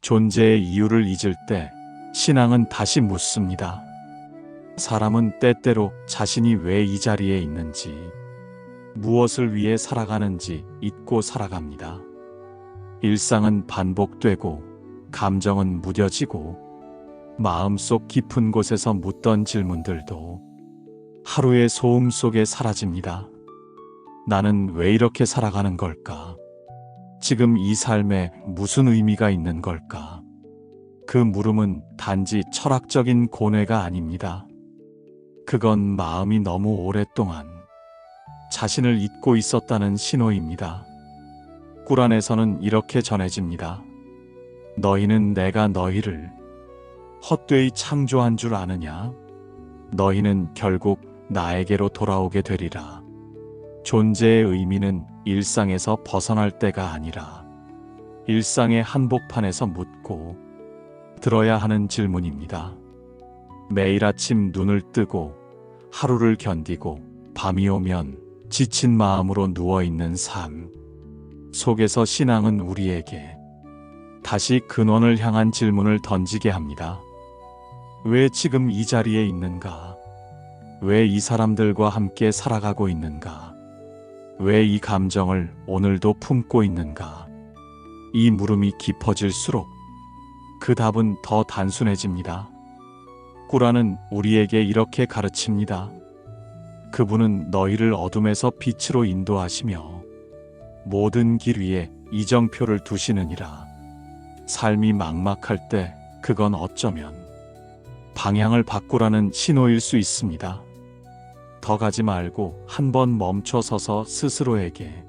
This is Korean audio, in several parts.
존재의 이유를 잊을 때 신앙은 다시 묻습니다. 사람은 때때로 자신이 왜 이 자리에 있는지, 무엇을 위해 살아가는지 잊고 살아갑니다. 일상은 반복되고, 감정은 무뎌지고, 마음속 깊은 곳에서 묻던 질문들도 하루의 소음 속에 사라집니다. 나는 왜 이렇게 살아가는 걸까? 지금 이 삶에 무슨 의미가 있는 걸까? 그 물음은 단지 철학적인 고뇌가 아닙니다. 그건 마음이 너무 오랫동안 자신을 잊고 있었다는 신호입니다. 꾸란에서는 이렇게 전해집니다. 너희는 내가 너희를 헛되이 창조한 줄 아느냐? 너희는 결국 나에게로 돌아오게 되리라. 존재의 의미는 일상에서 벗어날 때가 아니라 일상의 한복판에서 묻고 들어야 하는 질문입니다. 매일 아침 눈을 뜨고 하루를 견디고 밤이 오면 지친 마음으로 누워있는 삶 속에서 신앙은 우리에게 다시 근원을 향한 질문을 던지게 합니다. 왜 지금 이 자리에 있는가? 왜 이 사람들과 함께 살아가고 있는가? 왜 이 감정을 오늘도 품고 있는가? 이 물음이 깊어질수록 그 답은 더 단순해집니다. 꾸란은 우리에게 이렇게 가르칩니다. 그분은 너희를 어둠에서 빛으로 인도하시며 모든 길 위에 이정표를 두시느니라. 삶이 막막할 때 그건 어쩌면 방향을 바꾸라는 신호일 수 있습니다. 더 가지 말고 한번 멈춰서서 스스로에게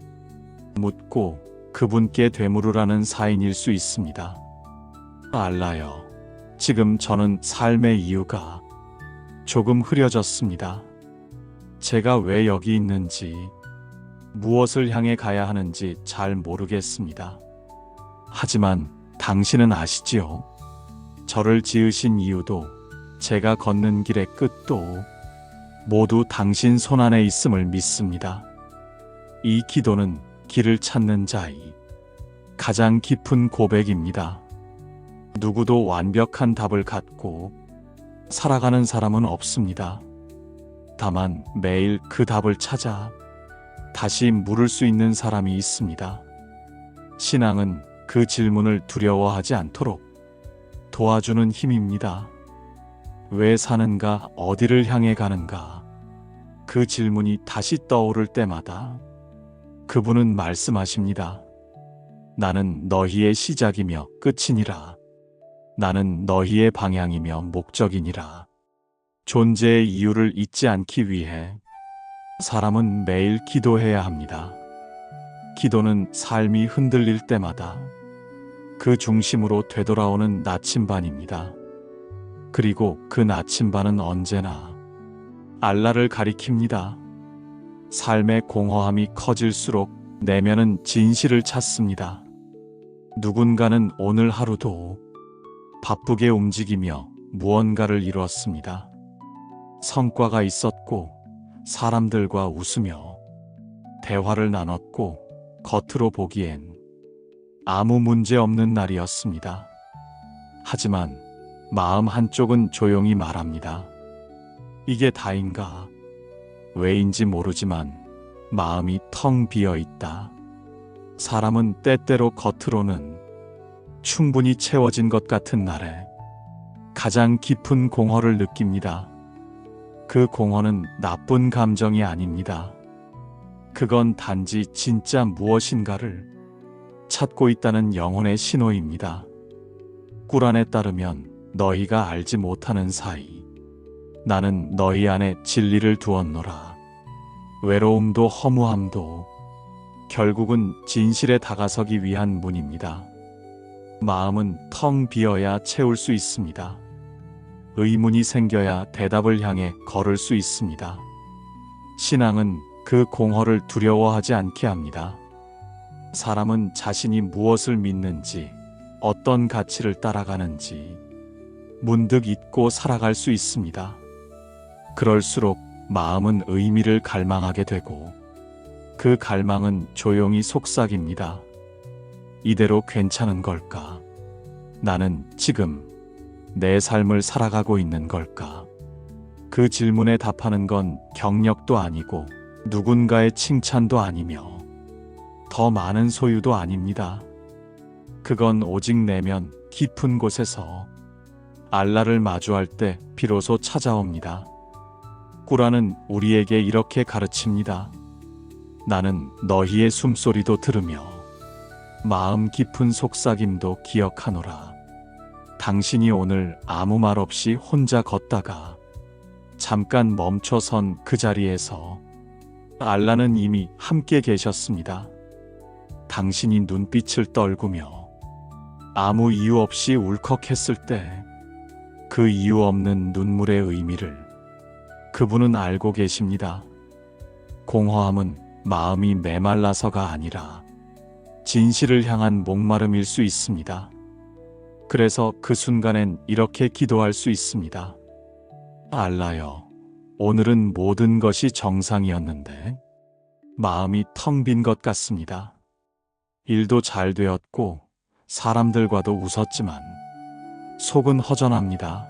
묻고 그분께 되물으라는 사인일 수 있습니다. 알라요. 지금 저는 삶의 이유가 조금 흐려졌습니다. 제가 왜 여기 있는지, 무엇을 향해 가야 하는지 잘 모르겠습니다. 하지만 당신은 아시지요? 저를 지으신 이유도 제가 걷는 길의 끝도 모두 당신 손안에 있음을 믿습니다. 이 기도는 길을 찾는 자의 가장 깊은 고백입니다. 누구도 완벽한 답을 갖고 살아가는 사람은 없습니다. 다만 매일 그 답을 찾아 다시 물을 수 있는 사람이 있습니다. 신앙은 그 질문을 두려워하지 않도록 도와주는 힘입니다. 왜 사는가, 어디를 향해 가는가? 그 질문이 다시 떠오를 때마다 그분은 말씀하십니다. 나는 너희의 시작이며 끝이니라. 나는 너희의 방향이며 목적이니라. 존재의 이유를 잊지 않기 위해 사람은 매일 기도해야 합니다. 기도는 삶이 흔들릴 때마다 그 중심으로 되돌아오는 나침반입니다. 그리고 그 나침반은 언제나 알라를 가리킵니다. 삶의 공허함이 커질수록 내면은 진실을 찾습니다. 누군가는 오늘 하루도 바쁘게 움직이며 무언가를 이루었습니다. 성과가 있었고 사람들과 웃으며 대화를 나눴고 겉으로 보기엔 아무 문제 없는 날이었습니다. 하지만 마음 한쪽은 조용히 말합니다. 이게 다인가? 왜인지 모르지만 마음이 텅 비어 있다. 사람은 때때로 겉으로는 충분히 채워진 것 같은 날에 가장 깊은 공허를 느낍니다. 그 공허는 나쁜 감정이 아닙니다. 그건 단지 진짜 무엇인가를 찾고 있다는 영혼의 신호입니다. 꾸란에 따르면 너희가 알지 못하는 사이 나는 너희 안에 진리를 두었노라. 외로움도 허무함도 결국은 진실에 다가서기 위한 문입니다. 마음은 텅 비어야 채울 수 있습니다. 의문이 생겨야 대답을 향해 걸을 수 있습니다. 신앙은 그 공허를 두려워하지 않게 합니다. 사람은 자신이 무엇을 믿는지, 어떤 가치를 따라가는지 문득 잊고 살아갈 수 있습니다. 그럴수록 마음은 의미를 갈망하게 되고 그 갈망은 조용히 속삭입니다. 이대로 괜찮은 걸까? 나는 지금 내 삶을 살아가고 있는 걸까? 그 질문에 답하는 건 경력도 아니고 누군가의 칭찬도 아니며 더 많은 소유도 아닙니다. 그건 오직 내면 깊은 곳에서 알라를 마주할 때 비로소 찾아옵니다. 꾸란은 우리에게 이렇게 가르칩니다. 나는 너희의 숨소리도 들으며 마음 깊은 속삭임도 기억하노라. 당신이 오늘 아무 말 없이 혼자 걷다가 잠깐 멈춰선 그 자리에서 알라는 이미 함께 계셨습니다. 당신이 눈빛을 떨구며 아무 이유 없이 울컥했을 때 그 이유 없는 눈물의 의미를 그분은 알고 계십니다. 공허함은 마음이 메말라서가 아니라 진실을 향한 목마름일 수 있습니다. 그래서 그 순간엔 이렇게 기도할 수 있습니다. 알라여, 오늘은 모든 것이 정상이었는데 마음이 텅 빈 것 같습니다. 일도 잘 되었고 사람들과도 웃었지만 속은 허전합니다.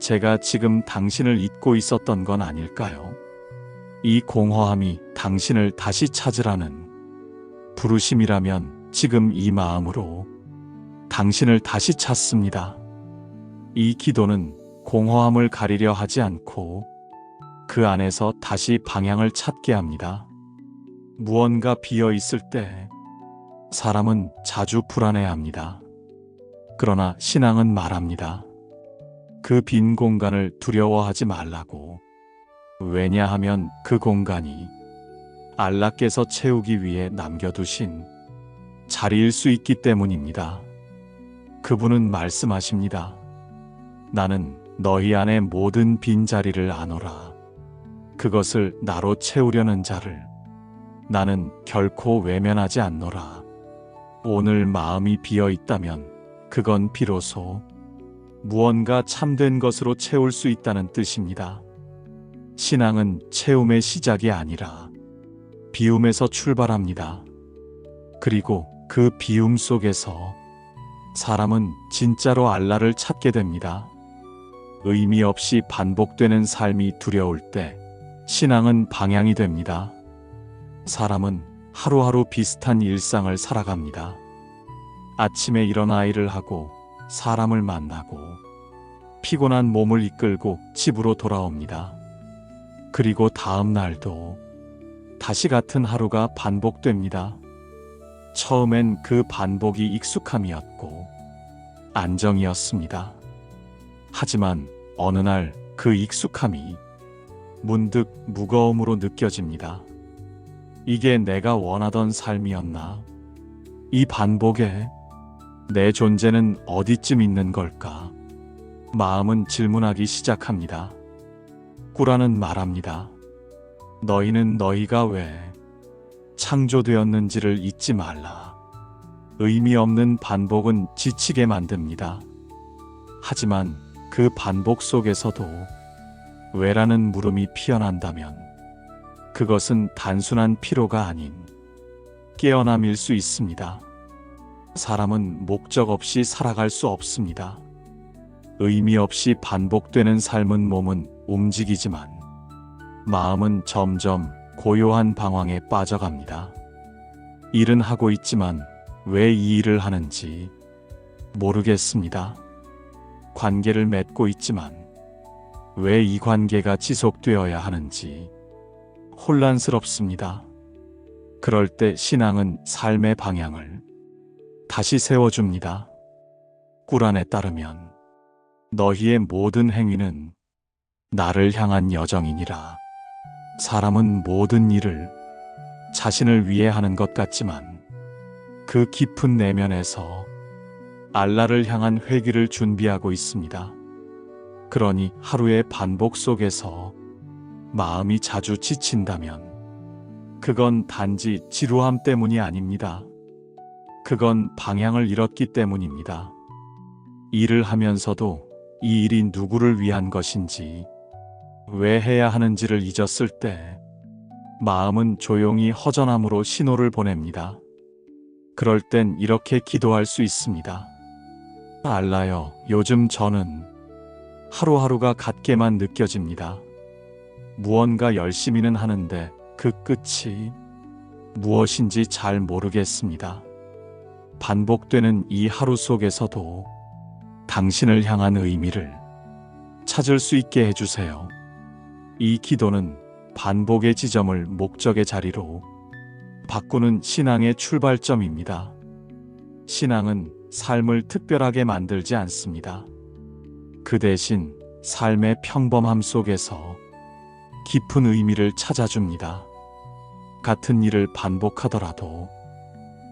제가 지금 당신을 잊고 있었던 건 아닐까요? 이 공허함이 당신을 다시 찾으라는 부르심이라면 지금 이 마음으로 당신을 다시 찾습니다. 이 기도는 공허함을 가리려 하지 않고 그 안에서 다시 방향을 찾게 합니다. 무언가 비어 있을 때 사람은 자주 불안해합니다. 그러나 신앙은 말합니다. 그 빈 공간을 두려워하지 말라고. 왜냐하면 그 공간이 알라께서 채우기 위해 남겨두신 자리일 수 있기 때문입니다. 그분은 말씀하십니다. 나는 너희 안의 모든 빈자리를 아노라. 그것을 나로 채우려는 자를 나는 결코 외면하지 않노라. 오늘 마음이 비어 있다면 그건 비로소 무언가 참된 것으로 채울 수 있다는 뜻입니다. 신앙은 채움의 시작이 아니라 비움에서 출발합니다. 그리고 그 비움 속에서 사람은 진짜로 알라를 찾게 됩니다. 의미 없이 반복되는 삶이 두려울 때 신앙은 방향이 됩니다. 사람은 하루하루 비슷한 일상을 살아갑니다. 아침에 일어나 일을 하고 사람을 만나고 피곤한 몸을 이끌고 집으로 돌아옵니다. 그리고 다음 날도 다시 같은 하루가 반복됩니다. 처음엔 그 반복이 익숙함이었고 안정이었습니다. 하지만 어느 날 그 익숙함이 문득 무거움으로 느껴집니다. 이게 내가 원하던 삶이었나? 이 반복에 내 존재는 어디쯤 있는 걸까? 마음은 질문하기 시작합니다. 꾸란은 말합니다. 너희는 너희가 왜 창조되었는지를 잊지 말라. 의미 없는 반복은 지치게 만듭니다. 하지만 그 반복 속에서도 왜라는 물음이 피어난다면 그것은 단순한 피로가 아닌 깨어남일 수 있습니다. 사람은 목적 없이 살아갈 수 없습니다. 의미 없이 반복되는 삶은 몸은 움직이지만 마음은 점점 고요한 방황에 빠져갑니다. 일은 하고 있지만 왜 이 일을 하는지 모르겠습니다. 관계를 맺고 있지만 왜 이 관계가 지속되어야 하는지 혼란스럽습니다. 그럴 때 신앙은 삶의 방향을 다시 세워줍니다. 꾸란에 따르면 너희의 모든 행위는 나를 향한 여정이니라. 사람은 모든 일을 자신을 위해 하는 것 같지만 그 깊은 내면에서 알라를 향한 회귀를 준비하고 있습니다. 그러니 하루의 반복 속에서 마음이 자주 지친다면 그건 단지 지루함 때문이 아닙니다. 그건 방향을 잃었기 때문입니다. 일을 하면서도 이 일이 누구를 위한 것인지, 왜 해야 하는지를 잊었을 때 마음은 조용히 허전함으로 신호를 보냅니다. 그럴 땐 이렇게 기도할 수 있습니다. 알라요, 요즘 저는 하루하루가 같게만 느껴집니다. 무언가 열심히는 하는데 그 끝이 무엇인지 잘 모르겠습니다. 반복되는 이 하루 속에서도 당신을 향한 의미를 찾을 수 있게 해주세요. 이 기도는 반복의 지점을 목적의 자리로 바꾸는 신앙의 출발점입니다. 신앙은 삶을 특별하게 만들지 않습니다. 그 대신 삶의 평범함 속에서 깊은 의미를 찾아줍니다. 같은 일을 반복하더라도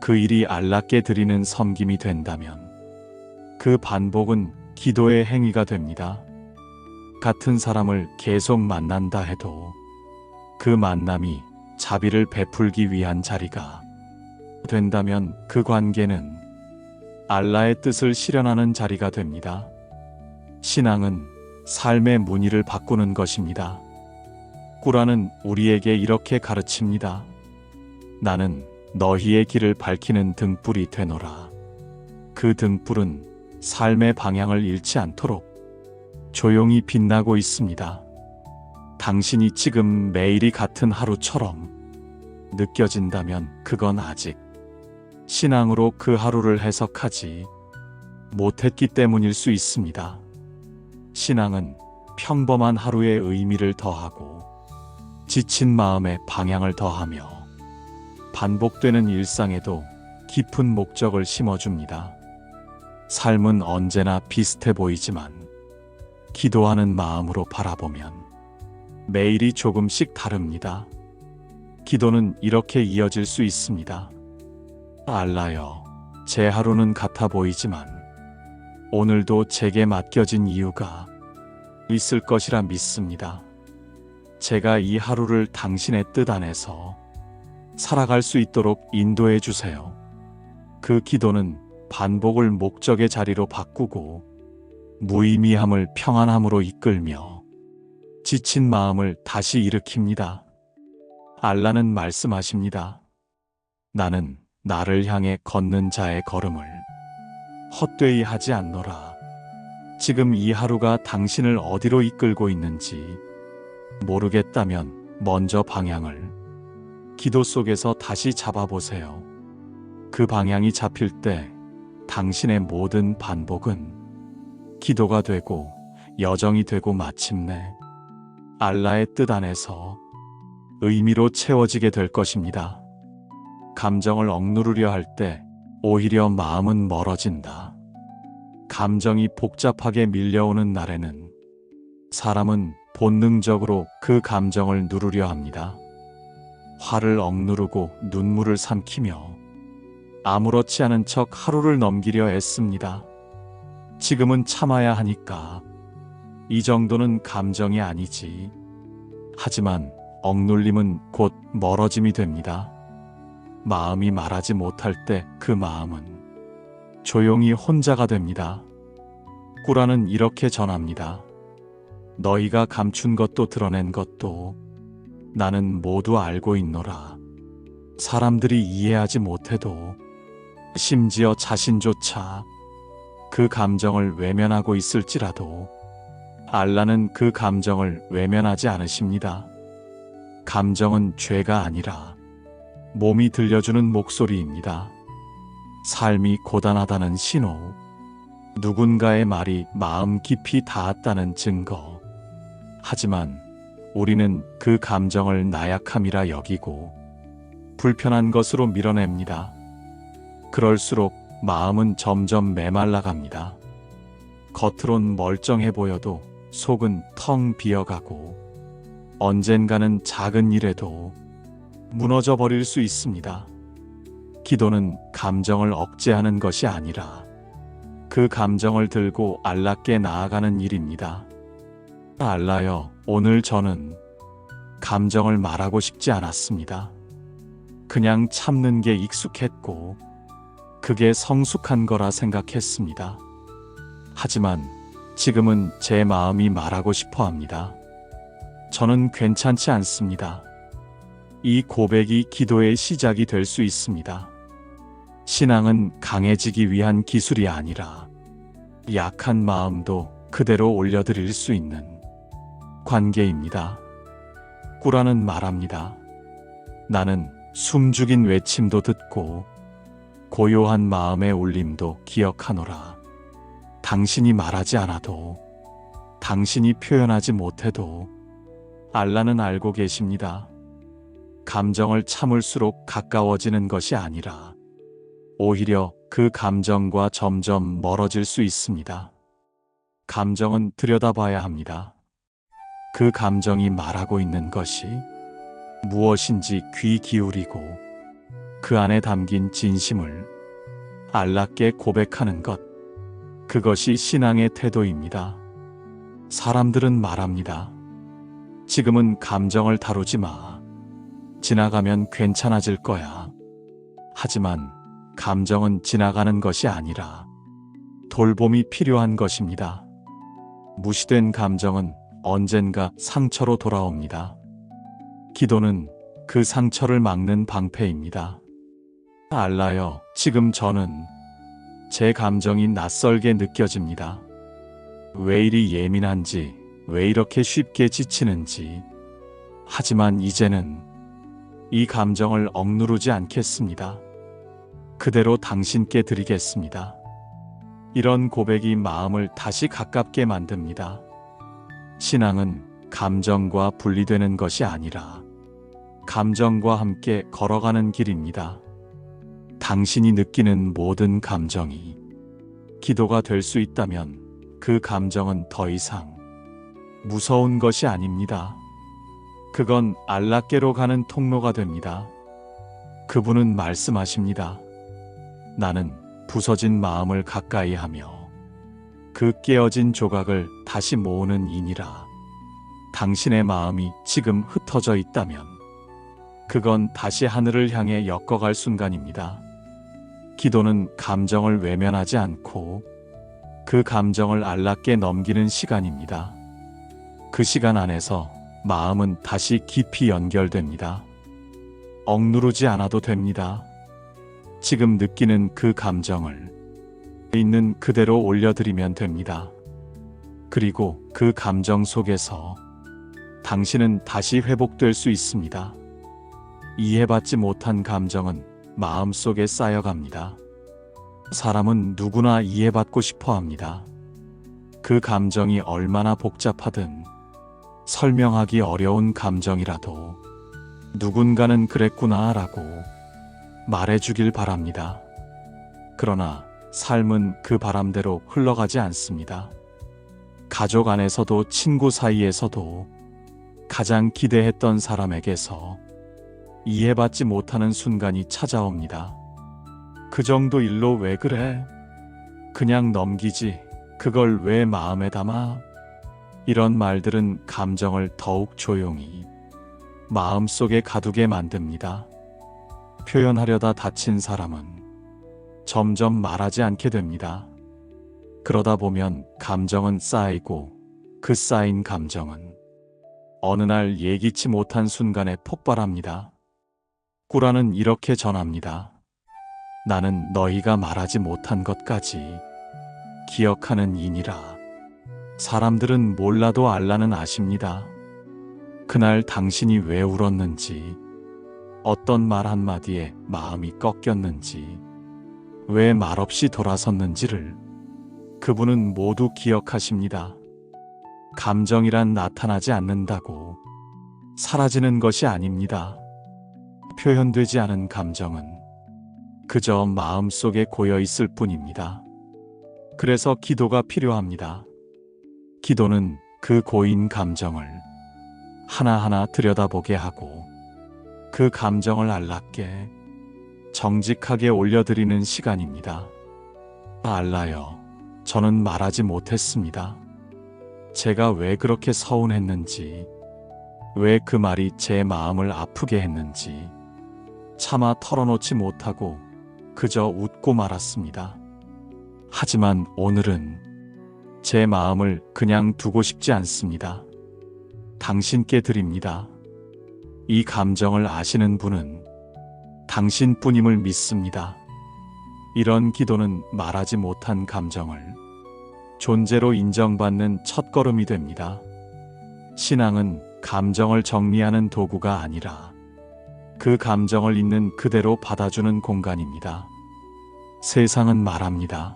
그 일이 알라께 드리는 섬김이 된다면 그 반복은 기도의 행위가 됩니다. 같은 사람을 계속 만난다 해도 그 만남이 자비를 베풀기 위한 자리가 된다면 그 관계는 알라의 뜻을 실현하는 자리가 됩니다. 신앙은 삶의 문의를 바꾸는 것입니다. 꾸란은 우리에게 이렇게 가르칩니다. 나는 너희의 길을 밝히는 등불이 되노라. 그 등불은 삶의 방향을 잃지 않도록 조용히 빛나고 있습니다. 당신이 지금 매일이 같은 하루처럼 느껴진다면 그건 아직 신앙으로 그 하루를 해석하지 못했기 때문일 수 있습니다. 신앙은 평범한 하루의 의미를 더하고 지친 마음에 방향을 더하며 반복되는 일상에도 깊은 목적을 심어줍니다. 삶은 언제나 비슷해 보이지만 기도하는 마음으로 바라보면 매일이 조금씩 다릅니다. 기도는 이렇게 이어질 수 있습니다. 알라여, 제 하루는 같아 보이지만 오늘도 제게 맡겨진 이유가 있을 것이라 믿습니다. 제가 이 하루를 당신의 뜻 안에서 살아갈 수 있도록 인도해 주세요. 그 기도는 반복을 목적의 자리로 바꾸고 무의미함을 평안함으로 이끌며 지친 마음을 다시 일으킵니다. 알라는 말씀하십니다. 나는 나를 향해 걷는 자의 걸음을 헛되이 하지 않노라. 지금 이 하루가 당신을 어디로 이끌고 있는지 모르겠다면 먼저 방향을 기도 속에서 다시 잡아보세요. 그 방향이 잡힐 때 당신의 모든 반복은 기도가 되고 여정이 되고 마침내 알라의 뜻 안에서 의미로 채워지게 될 것입니다. 감정을 억누르려 할 때 오히려 마음은 멀어진다. 감정이 복잡하게 밀려오는 날에는 사람은 본능적으로 그 감정을 누르려 합니다. 화를 억누르고 눈물을 삼키며 아무렇지 않은 척 하루를 넘기려 애씁니다. 지금은 참아야 하니까 이 정도는 감정이 아니지. 하지만 억눌림은 곧 멀어짐이 됩니다. 마음이 말하지 못할 때 그 마음은 조용히 혼자가 됩니다. 꾸란은 이렇게 전합니다. 너희가 감춘 것도 드러낸 것도 나는 모두 알고 있노라. 사람들이 이해하지 못해도 심지어 자신조차 그 감정을 외면하고 있을지라도 알라는 그 감정을 외면하지 않으십니다. 감정은 죄가 아니라 몸이 들려주는 목소리입니다. 삶이 고단하다는 신호, 누군가의 말이 마음 깊이 닿았다는 증거. 하지만 우리는 그 감정을 나약함이라 여기고 불편한 것으로 밀어냅니다. 그럴수록 마음은 점점 메말라갑니다. 겉으론 멀쩡해 보여도 속은 텅 비어가고 언젠가는 작은 일에도 무너져 버릴 수 있습니다. 기도는 감정을 억제하는 것이 아니라 그 감정을 들고 알라께 나아가는 일입니다. 알라여, 오늘 저는 감정을 말하고 싶지 않았습니다. 그냥 참는 게 익숙했고 그게 성숙한 거라 생각했습니다. 하지만 지금은 제 마음이 말하고 싶어 합니다. 저는 괜찮지 않습니다. 이 고백이 기도의 시작이 될 수 있습니다. 신앙은 강해지기 위한 기술이 아니라 약한 마음도 그대로 올려드릴 수 있는 관계입니다. 꾸라는 말합니다. 나는 숨죽인 외침도 듣고 고요한 마음의 울림도 기억하노라. 당신이 말하지 않아도, 당신이 표현하지 못해도 알라는 알고 계십니다. 감정을 참을수록 가까워지는 것이 아니라 오히려 그 감정과 점점 멀어질 수 있습니다. 감정은 들여다봐야 합니다. 그 감정이 말하고 있는 것이 무엇인지 귀 기울이고 그 안에 담긴 진심을 알라께 고백하는 것, 그것이 신앙의 태도입니다. 사람들은 말합니다. 지금은 감정을 다루지 마. 지나가면 괜찮아질 거야. 하지만 감정은 지나가는 것이 아니라 돌봄이 필요한 것입니다. 무시된 감정은 언젠가 상처로 돌아옵니다. 기도는 그 상처를 막는 방패입니다. 알라여, 지금 저는 제 감정이 낯설게 느껴집니다. 왜 이리 예민한지, 왜 이렇게 쉽게 지치는지. 하지만 이제는 이 감정을 억누르지 않겠습니다. 그대로 당신께 드리겠습니다. 이런 고백이 마음을 다시 가깝게 만듭니다. 신앙은 감정과 분리되는 것이 아니라 감정과 함께 걸어가는 길입니다. 당신이 느끼는 모든 감정이 기도가 될 수 있다면 그 감정은 더 이상 무서운 것이 아닙니다. 그건 알라께로 가는 통로가 됩니다. 그분은 말씀하십니다. 나는 부서진 마음을 가까이 하며 그 깨어진 조각을 다시 모으는 이니라. 당신의 마음이 지금 흩어져 있다면 그건 다시 하늘을 향해 엮어갈 순간입니다. 기도는 감정을 외면하지 않고 그 감정을 알라께 넘기는 시간입니다. 그 시간 안에서 마음은 다시 깊이 연결됩니다. 억누르지 않아도 됩니다. 지금 느끼는 그 감정을 있는 그대로 올려드리면 됩니다. 그리고 그 감정 속에서 당신은 다시 회복될 수 있습니다. 이해받지 못한 감정은 마음속에 쌓여갑니다. 사람은 누구나 이해받고 싶어 합니다. 그 감정이 얼마나 복잡하든 설명하기 어려운 감정이라도 누군가는 그랬구나 라고 말해주길 바랍니다. 그러나 삶은 그 바람대로 흘러가지 않습니다. 가족 안에서도 친구 사이에서도 가장 기대했던 사람에게서 이해받지 못하는 순간이 찾아옵니다. 그 정도 일로 왜 그래? 그냥 넘기지. 그걸 왜 마음에 담아? 이런 말들은 감정을 더욱 조용히 마음속에 가두게 만듭니다. 표현하려다 다친 사람은 점점 말하지 않게 됩니다. 그러다 보면 감정은 쌓이고 그 쌓인 감정은 어느 날 예기치 못한 순간에 폭발합니다. 꾸라는 이렇게 전합니다. 나는 너희가 말하지 못한 것까지 기억하는 이니라. 사람들은 몰라도 알라는 아십니다. 그날 당신이 왜 울었는지, 어떤 말 한마디에 마음이 꺾였는지, 왜 말없이 돌아섰는지를 그분은 모두 기억하십니다. 감정이란 나타나지 않는다고 사라지는 것이 아닙니다. 표현되지 않은 감정은 그저 마음속에 고여 있을 뿐입니다. 그래서 기도가 필요합니다. 기도는 그 고인 감정을 하나하나 들여다보게 하고 그 감정을 알라께 정직하게 올려드리는 시간입니다. 알라여, 저는 말하지 못했습니다. 제가 왜 그렇게 서운했는지, 왜 그 말이 제 마음을 아프게 했는지 차마 털어놓지 못하고 그저 웃고 말았습니다. 하지만 오늘은 제 마음을 그냥 두고 싶지 않습니다. 당신께 드립니다. 이 감정을 아시는 분은 당신뿐임을 믿습니다. 이런 기도는 말하지 못한 감정을 존재로 인정받는 첫걸음이 됩니다. 신앙은 감정을 정리하는 도구가 아니라 그 감정을 있는 그대로 받아주는 공간입니다. 세상은 말합니다.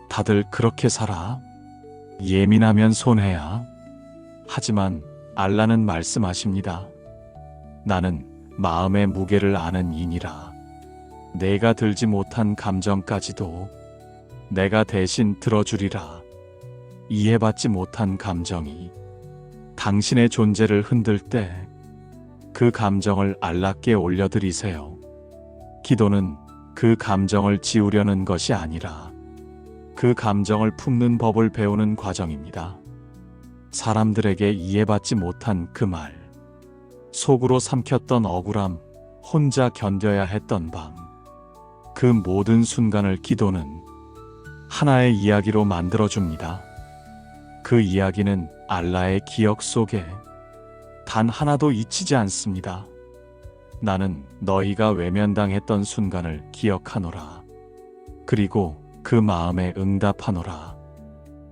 다들 그렇게 살아. 예민하면 손해야. 하지만 알라는 말씀하십니다. 나는 마음의 무게를 아는 이니라. 내가 들지 못한 감정까지도 내가 대신 들어주리라. 이해받지 못한 감정이 당신의 존재를 흔들 때 그 감정을 알라께 올려드리세요. 기도는 그 감정을 지우려는 것이 아니라 그 감정을 품는 법을 배우는 과정입니다. 사람들에게 이해받지 못한 그 말, 속으로 삼켰던 억울함, 혼자 견뎌야 했던 밤, 그 모든 순간을 기도는 하나의 이야기로 만들어줍니다. 그 이야기는 알라의 기억 속에 단 하나도 잊히지 않습니다. 나는 너희가 외면당했던 순간을 기억하노라. 그리고 그 마음에 응답하노라.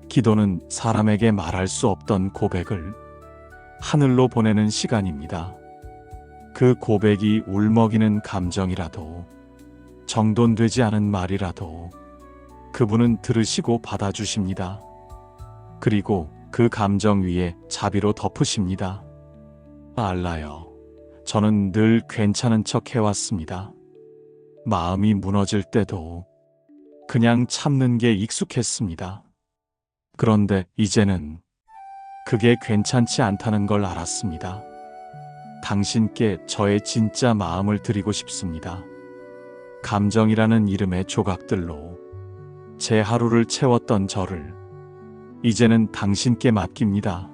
기도는 사람에게 말할 수 없던 고백을 하늘로 보내는 시간입니다. 그 고백이 울먹이는 감정이라도, 정돈되지 않은 말이라도 그분은 들으시고 받아주십니다. 그리고 그 감정 위에 자비로 덮으십니다. 알라요, 저는 늘 괜찮은 척 해왔습니다. 마음이 무너질 때도 그냥 참는 게 익숙했습니다. 그런데 이제는 그게 괜찮지 않다는 걸 알았습니다. 당신께 저의 진짜 마음을 드리고 싶습니다. 감정이라는 이름의 조각들로 제 하루를 채웠던 저를 이제는 당신께 맡깁니다.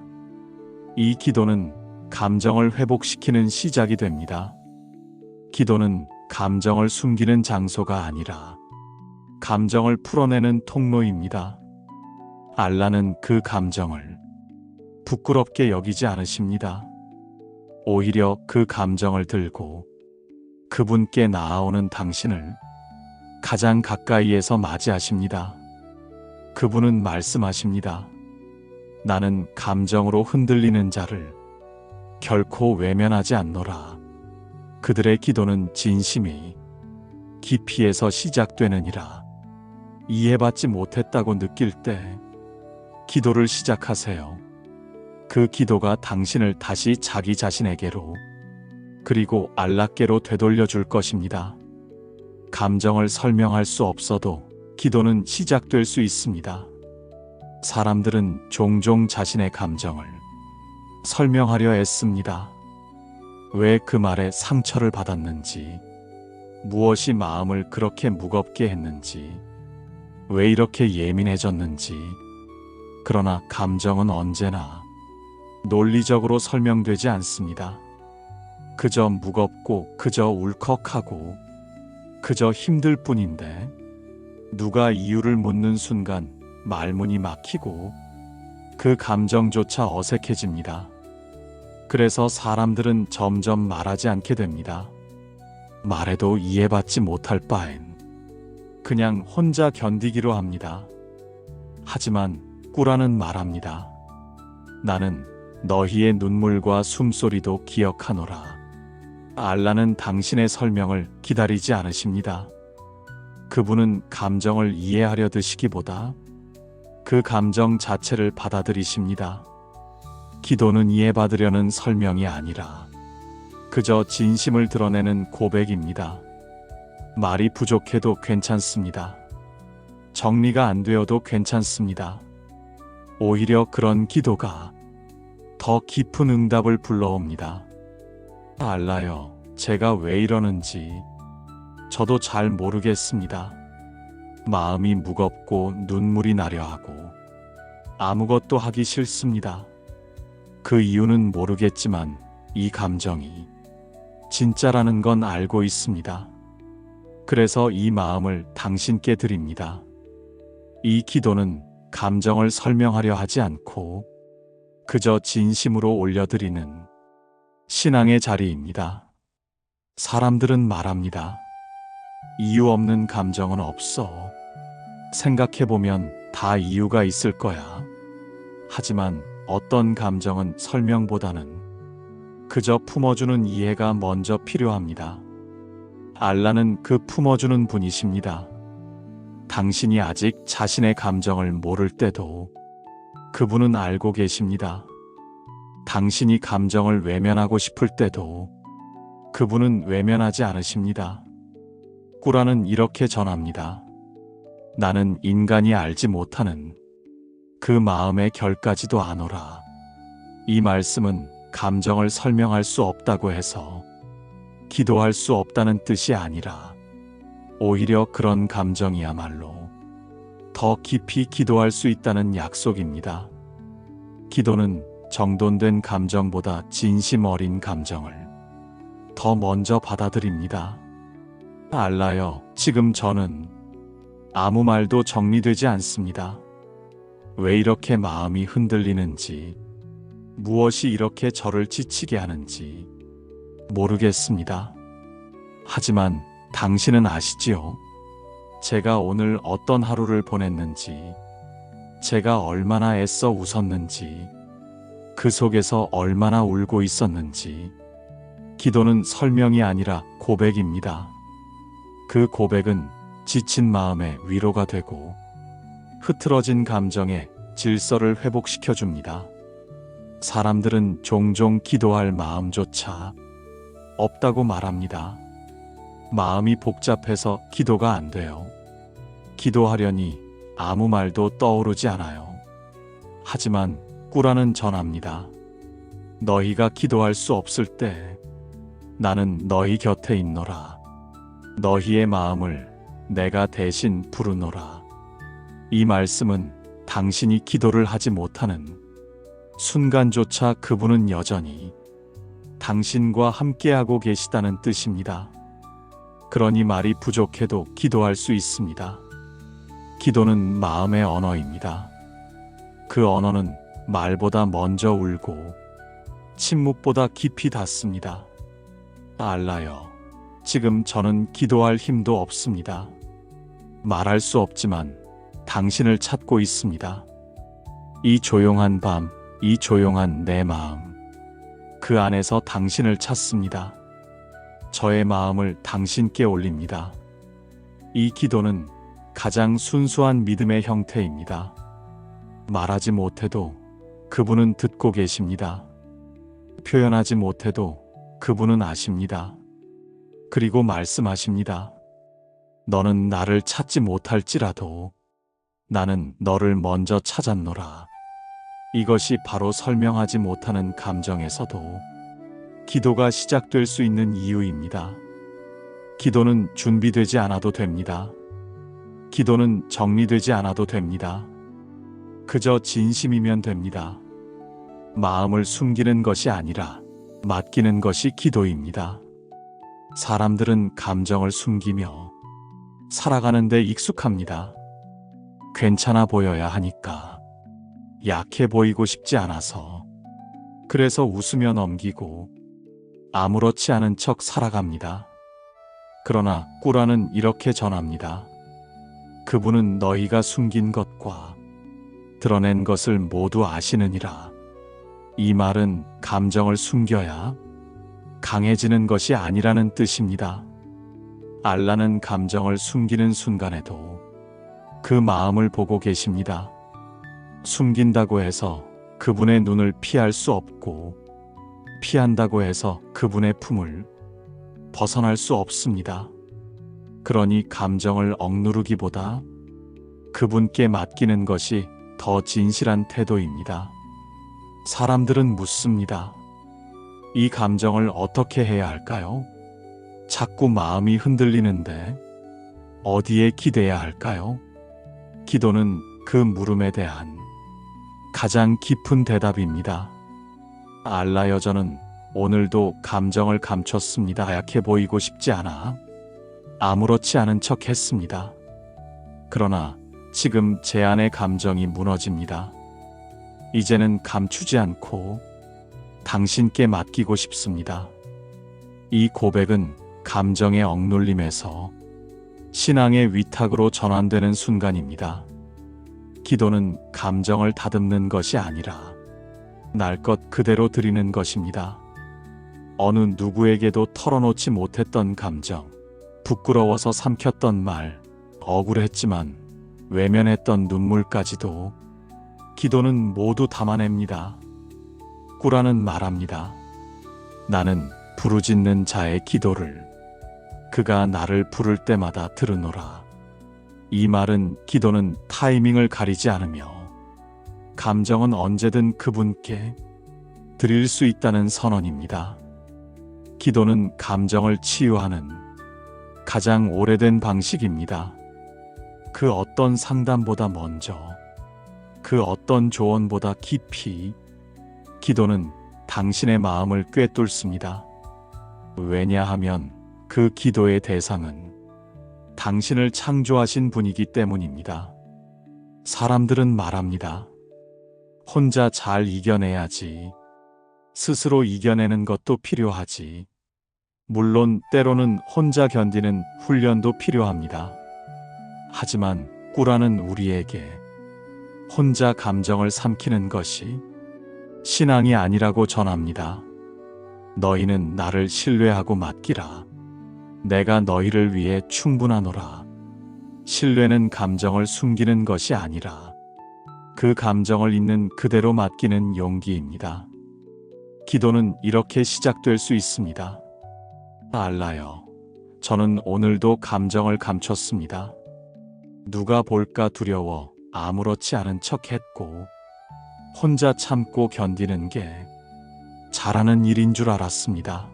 이 기도는 감정을 회복시키는 시작이 됩니다. 기도는 감정을 숨기는 장소가 아니라 감정을 풀어내는 통로입니다. 알라는 그 감정을 부끄럽게 여기지 않으십니다. 오히려 그 감정을 들고 그분께 나아오는 당신을 가장 가까이에서 맞이하십니다. 그분은 말씀하십니다. 나는 감정으로 흔들리는 자를 결코 외면하지 않노라. 그들의 기도는 진심이 깊이에서 시작되느니라. 이해받지 못했다고 느낄 때 기도를 시작하세요. 그 기도가 당신을 다시 자기 자신에게로, 그리고 알라께로 되돌려 줄 것입니다. 감정을 설명할 수 없어도 기도는 시작될 수 있습니다. 사람들은 종종 자신의 감정을 설명하려 애씁니다. 왜 그 말에 상처를 받았는지, 무엇이 마음을 그렇게 무겁게 했는지, 왜 이렇게 예민해졌는지. 그러나 감정은 언제나 논리적으로 설명되지 않습니다. 그저 무겁고, 그저 울컥하고, 그저 힘들 뿐인데, 누가 이유를 묻는 순간 말문이 막히고 그 감정조차 어색해집니다. 그래서 사람들은 점점 말하지 않게 됩니다. 말해도 이해받지 못할 바엔 그냥 혼자 견디기로 합니다. 하지만 꾸라는 말합니다. 나는 너희의 눈물과 숨소리도 기억하노라. 알라는 당신의 설명을 기다리지 않으십니다. 그분은 감정을 이해하려 드시기보다 그 감정 자체를 받아들이십니다. 기도는 이해받으려는 설명이 아니라 그저 진심을 드러내는 고백입니다. 말이 부족해도 괜찮습니다. 정리가 안 되어도 괜찮습니다. 오히려 그런 기도가 더 깊은 응답을 불러옵니다. 알라요, 제가 왜 이러는지 저도 잘 모르겠습니다. 마음이 무겁고 눈물이 나려 하고 아무것도 하기 싫습니다. 그 이유는 모르겠지만 이 감정이 진짜라는 건 알고 있습니다. 그래서 이 마음을 당신께 드립니다. 이 기도는 감정을 설명하려 하지 않고 그저 진심으로 올려드리는 신앙의 자리입니다. 사람들은 말합니다. 이유 없는 감정은 없어. 생각해보면 다 이유가 있을 거야. 하지만 어떤 감정은 설명보다는 그저 품어주는 이해가 먼저 필요합니다. 알라는 그 품어주는 분이십니다. 당신이 아직 자신의 감정을 모를 때도 그분은 알고 계십니다. 당신이 감정을 외면하고 싶을 때도 그분은 외면하지 않으십니다. 꾸라는 이렇게 전합니다. 나는 인간이 알지 못하는 그 마음의 결까지도 아노라. 이 말씀은 감정을 설명할 수 없다고 해서 기도할 수 없다는 뜻이 아니라 오히려 그런 감정이야말로 더 깊이 기도할 수 있다는 약속입니다. 기도는 정돈된 감정보다 진심 어린 감정을 더 먼저 받아들입니다. 알라여, 지금 저는 아무 말도 정리되지 않습니다. 왜 이렇게 마음이 흔들리는지, 무엇이 이렇게 저를 지치게 하는지 모르겠습니다. 하지만 당신은 아시지요? 제가 오늘 어떤 하루를 보냈는지, 제가 얼마나 애써 웃었는지, 그 속에서 얼마나 울고 있었는지. 기도는 설명이 아니라 고백입니다. 그 고백은 지친 마음의 위로가 되고 흐트러진 감정의 질서를 회복시켜 줍니다. 사람들은 종종 기도할 마음조차 없다고 말합니다. 마음이 복잡해서 기도가 안 돼요. 기도하려니 아무 말도 떠오르지 않아요. 하지만 꾸라는 전합니다. 너희가 기도할 수 없을 때 나는 너희 곁에 있노라. 너희의 마음을 내가 대신 부르노라. 이 말씀은 당신이 기도를 하지 못하는 순간조차 그분은 여전히 당신과 함께하고 계시다는 뜻입니다. 그러니 말이 부족해도 기도할 수 있습니다. 기도는 마음의 언어입니다. 그 언어는 말보다 먼저 울고 침묵보다 깊이 닿습니다. 알라여, 지금 저는 기도할 힘도 없습니다. 말할 수 없지만 당신을 찾고 있습니다. 이 조용한 밤, 이 조용한 내 마음, 그 안에서 당신을 찾습니다. 저의 마음을 당신께 올립니다. 이 기도는 가장 순수한 믿음의 형태입니다. 말하지 못해도 그분은 듣고 계십니다. 표현하지 못해도 그분은 아십니다. 그리고 말씀하십니다. 너는 나를 찾지 못할지라도 나는 너를 먼저 찾았노라. 이것이 바로 설명하지 못하는 감정에서도 기도가 시작될 수 있는 이유입니다. 기도는 준비되지 않아도 됩니다. 기도는 정리되지 않아도 됩니다. 그저 진심이면 됩니다. 마음을 숨기는 것이 아니라 맡기는 것이 기도입니다. 사람들은 감정을 숨기며 살아가는 데 익숙합니다. 괜찮아 보여야 하니까, 약해 보이고 싶지 않아서, 그래서 웃으며 넘기고 아무렇지 않은 척 살아갑니다. 그러나 꾸라는 이렇게 전합니다. 그분은 너희가 숨긴 것과 드러낸 것을 모두 아시느니라. 이 말은 감정을 숨겨야 강해지는 것이 아니라는 뜻입니다. 알라는 감정을 숨기는 순간에도 그 마음을 보고 계십니다. 숨긴다고 해서 그분의 눈을 피할 수 없고, 피한다고 해서 그분의 품을 벗어날 수 없습니다. 그러니 감정을 억누르기보다 그분께 맡기는 것이 더 진실한 태도입니다. 사람들은 묻습니다. 이 감정을 어떻게 해야 할까요? 자꾸 마음이 흔들리는데 어디에 기대야 할까요? 기도는 그 물음에 대한 가장 깊은 대답입니다. 알라여, 저는 오늘도 감정을 감췄습니다. 약해 보이고 싶지 않아 아무렇지 않은 척 했습니다. 그러나 지금 제 안의 감정이 무너집니다. 이제는 감추지 않고 당신께 맡기고 싶습니다. 이 고백은 감정의 억눌림에서 신앙의 위탁으로 전환되는 순간입니다. 기도는 감정을 다듬는 것이 아니라 날 것 그대로 드리는 것입니다. 어느 누구에게도 털어놓지 못했던 감정, 부끄러워서 삼켰던 말, 억울했지만 외면했던 눈물까지도 기도는 모두 담아냅니다. 꾸라는 말합니다. 나는 부르짖는 자의 기도를 그가 나를 부를 때마다 들으노라. 이 말은 기도는 타이밍을 가리지 않으며 감정은 언제든 그분께 드릴 수 있다는 선언입니다. 기도는 감정을 치유하는 가장 오래된 방식입니다. 그 어떤 상담보다 먼저, 그 어떤 조언보다 깊이 기도는 당신의 마음을 꿰뚫습니다. 왜냐하면 그 기도의 대상은 당신을 창조하신 분이기 때문입니다. 사람들은 말합니다. 혼자 잘 이겨내야지. 스스로 이겨내는 것도 필요하지. 물론 때로는 혼자 견디는 훈련도 필요합니다. 하지만 꾸라는 우리에게 혼자 감정을 삼키는 것이 신앙이 아니라고 전합니다. 너희는 나를 신뢰하고 맡기라. 내가 너희를 위해 충분하노라. 신뢰는 감정을 숨기는 것이 아니라 그 감정을 있는 그대로 맡기는 용기입니다. 기도는 이렇게 시작될 수 있습니다. 알라요. 저는 오늘도 감정을 감췄습니다. 누가 볼까 두려워 아무렇지 않은 척 했고, 혼자 참고 견디는 게 잘하는 일인 줄 알았습니다.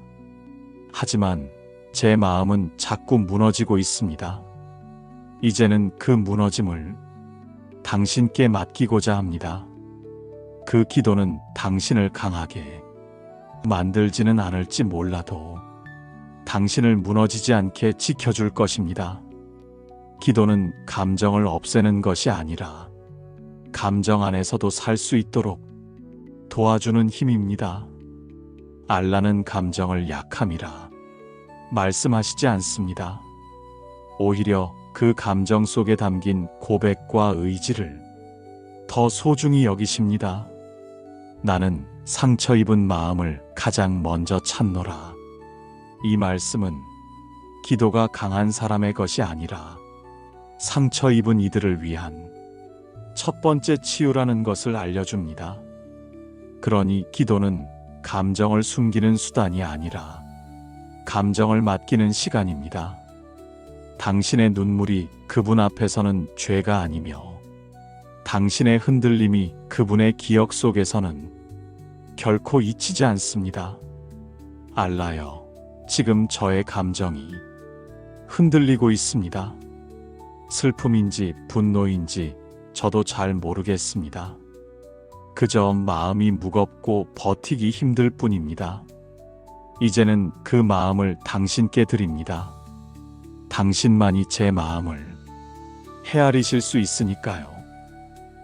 하지만 제 마음은 자꾸 무너지고 있습니다. 이제는 그 무너짐을 당신께 맡기고자 합니다. 그 기도는 당신을 강하게 만들지는 않을지 몰라도 당신을 무너지지 않게 지켜줄 것입니다. 기도는 감정을 없애는 것이 아니라 감정 안에서도 살 수 있도록 도와주는 힘입니다. 알라는 감정을 약함이라 말씀하시지 않습니다. 오히려 그 감정 속에 담긴 고백과 의지를 더 소중히 여기십니다. 나는 상처 입은 마음을 가장 먼저 찾노라. 이 말씀은 기도가 강한 사람의 것이 아니라 상처 입은 이들을 위한 첫 번째 치유라는 것을 알려줍니다. 그러니 기도는 감정을 숨기는 수단이 아니라 감정을 맡기는 시간입니다. 당신의 눈물이 그분 앞에서는 죄가 아니며 당신의 흔들림이 그분의 기억 속에서는 결코 잊히지 않습니다. 알라요, 지금 저의 감정이 흔들리고 있습니다. 슬픔인지 분노인지 저도 잘 모르겠습니다. 그저 마음이 무겁고 버티기 힘들 뿐입니다. 이제는 그 마음을 당신께 드립니다. 당신만이 제 마음을 헤아리실 수 있으니까요.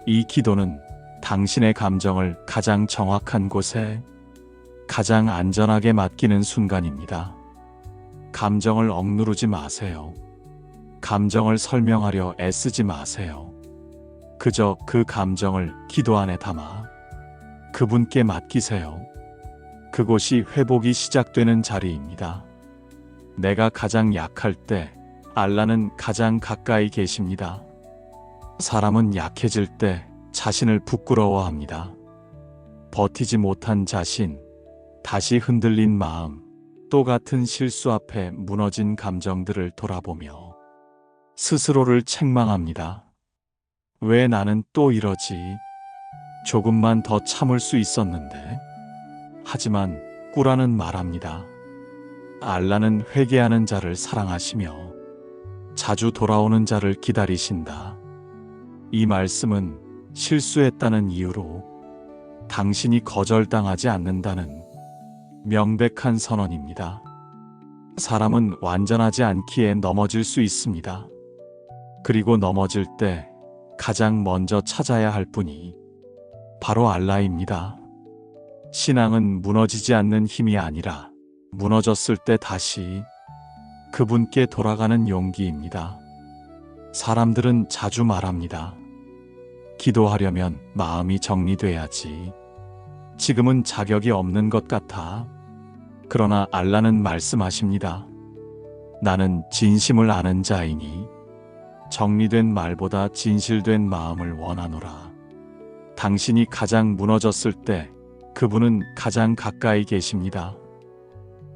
이 기도는 당신의 감정을 가장 정확한 곳에 가장 안전하게 맡기는 순간입니다. 감정을 억누르지 마세요. 감정을 설명하려 애쓰지 마세요. 그저 그 감정을 기도 안에 담아 그분께 맡기세요. 그곳이 회복이 시작되는 자리입니다. 내가 가장 약할 때 알라는 가장 가까이 계십니다. 사람은 약해질 때 자신을 부끄러워합니다. 버티지 못한 자신, 다시 흔들린 마음, 또 같은 실수 앞에 무너진 감정들을 돌아보며 스스로를 책망합니다. 왜 나는 또 이러지? 조금만 더 참을 수 있었는데. 하지만 꾸라는 말합니다. 알라는 회개하는 자를 사랑하시며 자주 돌아오는 자를 기다리신다. 이 말씀은 실수했다는 이유로 당신이 거절당하지 않는다는 명백한 선언입니다. 사람은 완전하지 않기에 넘어질 수 있습니다. 그리고 넘어질 때 가장 먼저 찾아야 할 분이 바로 알라입니다. 신앙은 무너지지 않는 힘이 아니라 무너졌을 때 다시 그분께 돌아가는 용기입니다. 사람들은 자주 말합니다. 기도하려면 마음이 정리돼야지. 지금은 자격이 없는 것 같아. 그러나 알라는 말씀하십니다. 나는 진심을 아는 자이니 정리된 말보다 진실된 마음을 원하노라. 당신이 가장 무너졌을 때 그분은 가장 가까이 계십니다.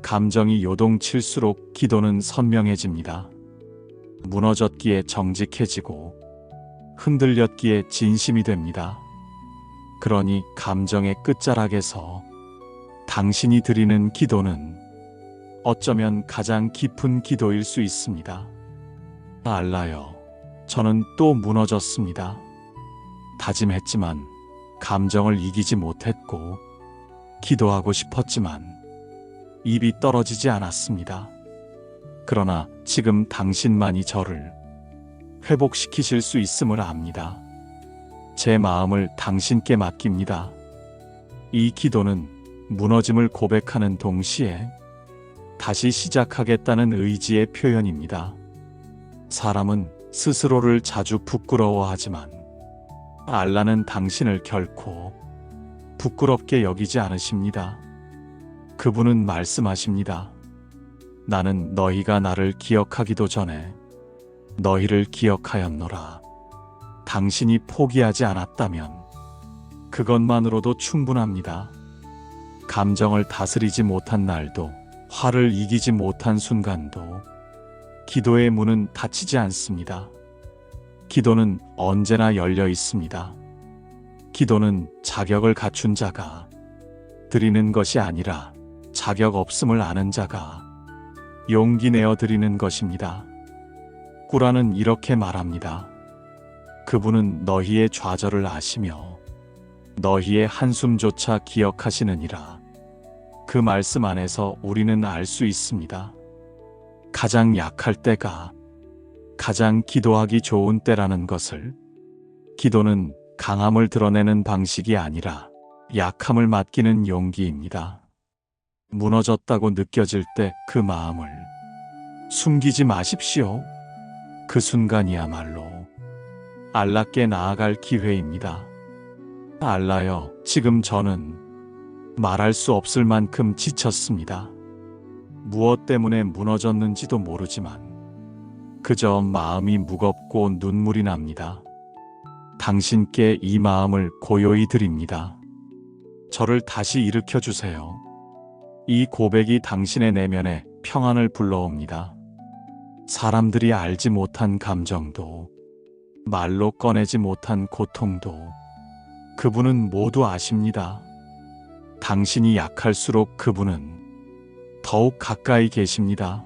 감정이 요동칠수록 기도는 선명해집니다. 무너졌기에 정직해지고 흔들렸기에 진심이 됩니다. 그러니 감정의 끝자락에서 당신이 드리는 기도는 어쩌면 가장 깊은 기도일 수 있습니다. 알라요, 저는 또 무너졌습니다. 다짐했지만 감정을 이기지 못했고 기도하고 싶었지만 입이 떨어지지 않았습니다. 그러나 지금 당신만이 저를 회복시키실 수 있음을 압니다. 제 마음을 당신께 맡깁니다. 이 기도는 무너짐을 고백하는 동시에 다시 시작하겠다는 의지의 표현입니다. 사람은 스스로를 자주 부끄러워하지만 알라는 당신을 결코 부끄럽게 여기지 않으십니다. 그분은 말씀하십니다. 나는 너희가 나를 기억하기도 전에 너희를 기억하였노라. 당신이 포기하지 않았다면 그것만으로도 충분합니다. 감정을 다스리지 못한 날도, 화를 이기지 못한 순간도 기도의 문은 닫히지 않습니다. 기도는 언제나 열려 있습니다. 기도는 자격을 갖춘 자가 드리는 것이 아니라 자격 없음을 아는 자가 용기 내어 드리는 것입니다. 꾸라는 이렇게 말합니다. 그분은 너희의 좌절을 아시며 너희의 한숨조차 기억하시느니라. 그 말씀 안에서 우리는 알 수 있습니다. 가장 약할 때가 가장 기도하기 좋은 때라는 것을. 기도는 강함을 드러내는 방식이 아니라 약함을 맡기는 용기입니다. 무너졌다고 느껴질 때 그 마음을 숨기지 마십시오. 그 순간이야말로 알라께 나아갈 기회입니다. 알라여, 지금 저는 말할 수 없을 만큼 지쳤습니다. 무엇 때문에 무너졌는지도 모르지만 그저 마음이 무겁고 눈물이 납니다. 당신께 이 마음을 고요히 드립니다. 저를 다시 일으켜 주세요. 이 고백이 당신의 내면에 평안을 불러옵니다. 사람들이 알지 못한 감정도, 말로 꺼내지 못한 고통도 그분은 모두 아십니다. 당신이 약할수록 그분은 더욱 가까이 계십니다.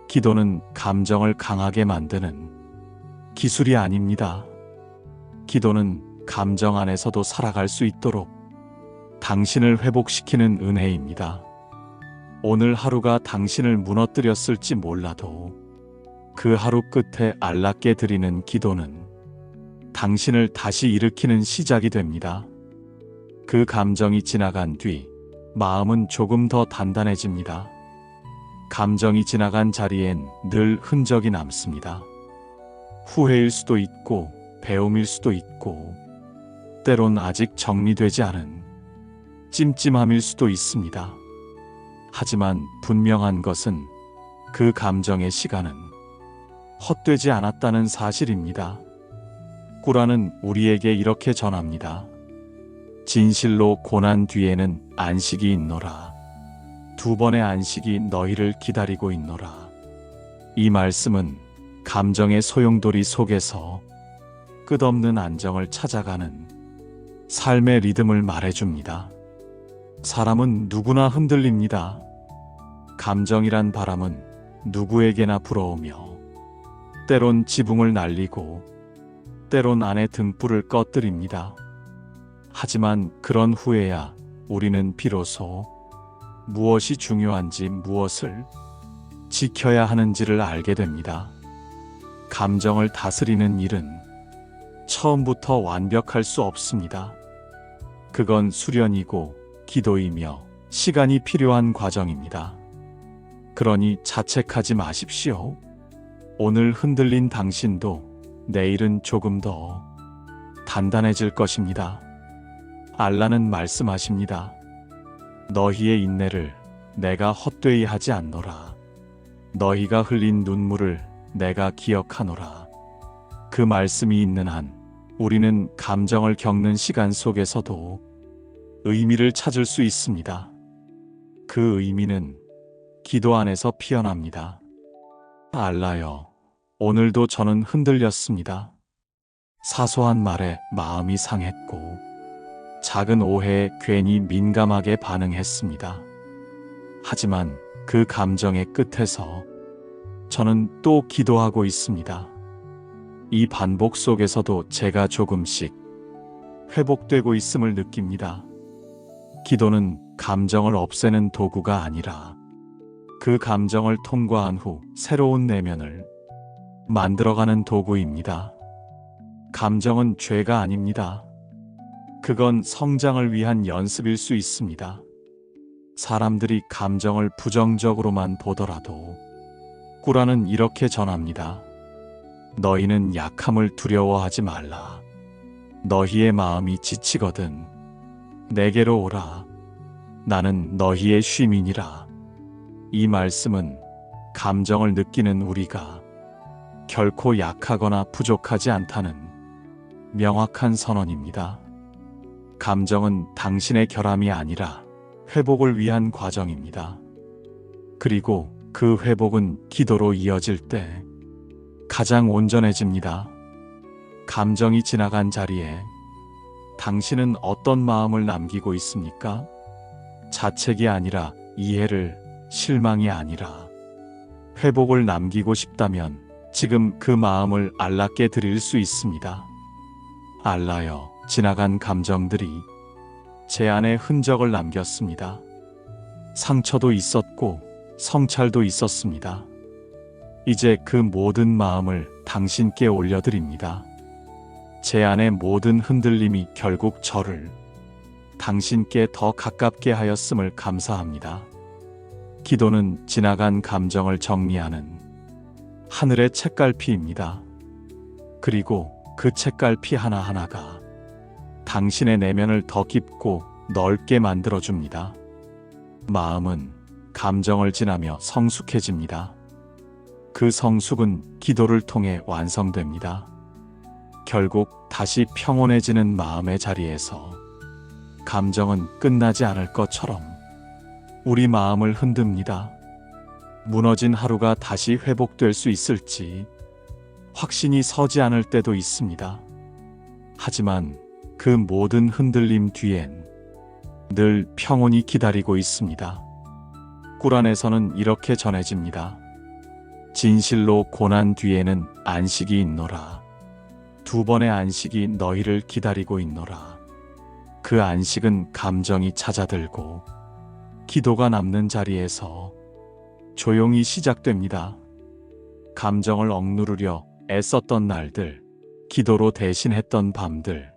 기도는 감정을 강하게 만드는 기술이 아닙니다. 기도는 감정 안에서도 살아갈 수 있도록 당신을 회복시키는 은혜입니다. 오늘 하루가 당신을 무너뜨렸을지 몰라도 그 하루 끝에 알라께 드리는 기도는 당신을 다시 일으키는 시작이 됩니다. 그 감정이 지나간 뒤 마음은 조금 더 단단해집니다. 감정이 지나간 자리엔 늘 흔적이 남습니다. 후회일 수도 있고 배움일 수도 있고 때론 아직 정리되지 않은 찜찜함일 수도 있습니다. 하지만 분명한 것은 그 감정의 시간은 헛되지 않았다는 사실입니다. 꾸라는 우리에게 이렇게 전합니다. 진실로 고난 뒤에는 안식이 있노라. 두 번의 안식이 너희를 기다리고 있노라. 이 말씀은 감정의 소용돌이 속에서 끝없는 안정을 찾아가는 삶의 리듬을 말해줍니다. 사람은 누구나 흔들립니다. 감정이란 바람은 누구에게나 불어오며 때론 지붕을 날리고 때론 안의 등불을 꺼뜨립니다. 하지만 그런 후에야 우리는 비로소 무엇이 중요한지, 무엇을 지켜야 하는지를 알게 됩니다. 감정을 다스리는 일은 처음부터 완벽할 수 없습니다. 그건 수련이고 기도이며 시간이 필요한 과정입니다. 그러니 자책하지 마십시오. 오늘 흔들린 당신도 내일은 조금 더 단단해질 것입니다. 알라는 말씀하십니다. 너희의 인내를 내가 헛되이 하지 않노라. 너희가 흘린 눈물을 내가 기억하노라. 그 말씀이 있는 한 우리는 감정을 겪는 시간 속에서도 의미를 찾을 수 있습니다. 그 의미는 기도 안에서 피어납니다. 알라여, 오늘도 저는 흔들렸습니다. 사소한 말에 마음이 상했고 작은 오해에 괜히 민감하게 반응했습니다. 하지만 그 감정의 끝에서 저는 또 기도하고 있습니다. 이 반복 속에서도 제가 조금씩 회복되고 있음을 느낍니다. 기도는 감정을 없애는 도구가 아니라 그 감정을 통과한 후 새로운 내면을 만들어가는 도구입니다. 감정은 죄가 아닙니다. 그건 성장을 위한 연습일 수 있습니다. 사람들이 감정을 부정적으로만 보더라도 꾸라는 이렇게 전합니다. 너희는 약함을 두려워하지 말라. 너희의 마음이 지치거든 내게로 오라. 나는 너희의 쉼이니라. 이 말씀은 감정을 느끼는 우리가 결코 약하거나 부족하지 않다는 명확한 선언입니다. 감정은 당신의 결함이 아니라 회복을 위한 과정입니다. 그리고 그 회복은 기도로 이어질 때 가장 온전해집니다. 감정이 지나간 자리에 당신은 어떤 마음을 남기고 있습니까? 자책이 아니라 이해를, 실망이 아니라 회복을 남기고 싶다면 지금 그 마음을 알라께 드릴 수 있습니다. 알라여, 지나간 감정들이 제 안에 흔적을 남겼습니다. 상처도 있었고 성찰도 있었습니다. 이제 그 모든 마음을 당신께 올려드립니다. 제 안의 모든 흔들림이 결국 저를 당신께 더 가깝게 하였음을 감사합니다. 기도는 지나간 감정을 정리하는 하늘의 책갈피입니다. 그리고 그 책갈피 하나하나가 당신의 내면을 더 깊고 넓게 만들어줍니다. 마음은 감정을 지나며 성숙해집니다. 그 성숙은 기도를 통해 완성됩니다. 결국 다시 평온해지는 마음의 자리에서 감정은 끝나지 않을 것처럼 우리 마음을 흔듭니다. 무너진 하루가 다시 회복될 수 있을지 확신이 서지 않을 때도 있습니다. 하지만 그 모든 흔들림 뒤엔 늘 평온이 기다리고 있습니다. 꾸란에서는 이렇게 전해집니다. 진실로 고난 뒤에는 안식이 있노라. 두 번의 안식이 너희를 기다리고 있노라. 그 안식은 감정이 찾아들고 기도가 남는 자리에서 조용히 시작됩니다. 감정을 억누르려 애썼던 날들, 기도로 대신했던 밤들,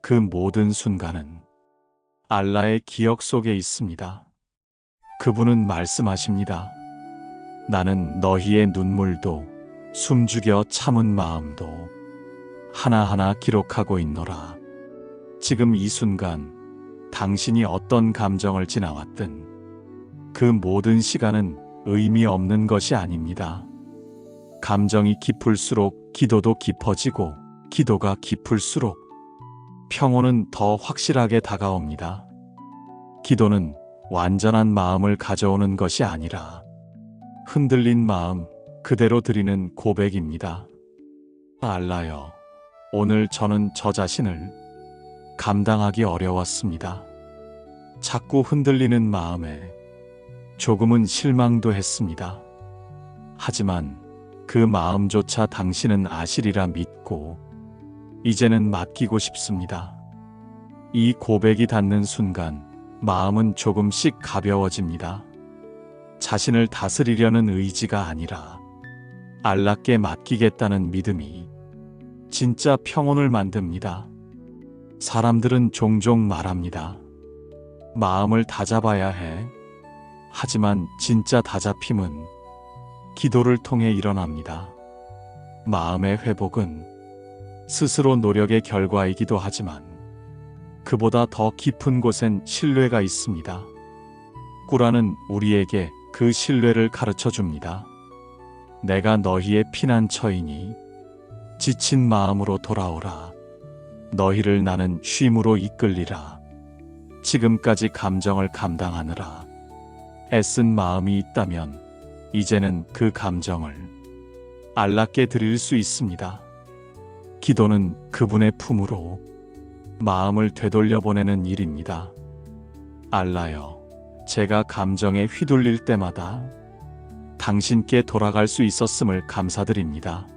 그 모든 순간은 알라의 기억 속에 있습니다. 그분은 말씀하십니다. 나는 너희의 눈물도 숨죽여 참은 마음도 하나하나 기록하고 있노라. 지금 이 순간 당신이 어떤 감정을 지나왔든 그 모든 시간은 의미 없는 것이 아닙니다. 감정이 깊을수록 기도도 깊어지고 기도가 깊을수록 평온은 더 확실하게 다가옵니다. 기도는 완전한 마음을 가져오는 것이 아니라 흔들린 마음 그대로 드리는 고백입니다. 알라여, 오늘 저는 저 자신을 감당하기 어려웠습니다. 자꾸 흔들리는 마음에 조금은 실망도 했습니다. 하지만 그 마음조차 당신은 아시리라 믿고 이제는 맡기고 싶습니다. 이 고백이 닿는 순간 마음은 조금씩 가벼워집니다. 자신을 다스리려는 의지가 아니라 알라께 맡기겠다는 믿음이 진짜 평온을 만듭니다. 사람들은 종종 말합니다. 마음을 다잡아야 해. 하지만 진짜 다잡힘은 기도를 통해 일어납니다. 마음의 회복은 스스로 노력의 결과이기도 하지만 그보다 더 깊은 곳엔 신뢰가 있습니다. 꾸라는 우리에게 그 신뢰를 가르쳐 줍니다. 내가 너희의 피난처이니 지친 마음으로 돌아오라. 너희를 나는 쉼으로 이끌리라. 지금까지 감정을 감당하느라 애쓴 마음이 있다면 이제는 그 감정을 알라께 드릴 수 있습니다. 기도는 그분의 품으로 마음을 되돌려 보내는 일입니다. 알라여, 제가 감정에 휘둘릴 때마다 당신께 돌아갈 수 있었음을 감사드립니다.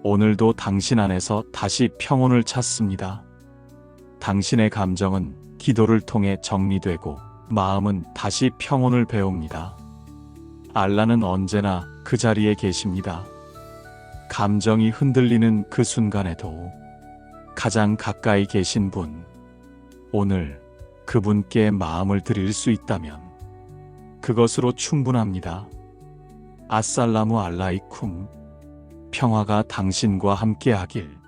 오늘도 당신 안에서 다시 평온을 찾습니다. 당신의 감정은 기도를 통해 정리되고 마음은 다시 평온을 배웁니다. 알라는 언제나 그 자리에 계십니다. 감정이 흔들리는 그 순간에도 가장 가까이 계신 분, 오늘 그분께 마음을 드릴 수 있다면 그것으로 충분합니다. 아살라무 알라이쿰. 평화가 당신과 함께하길.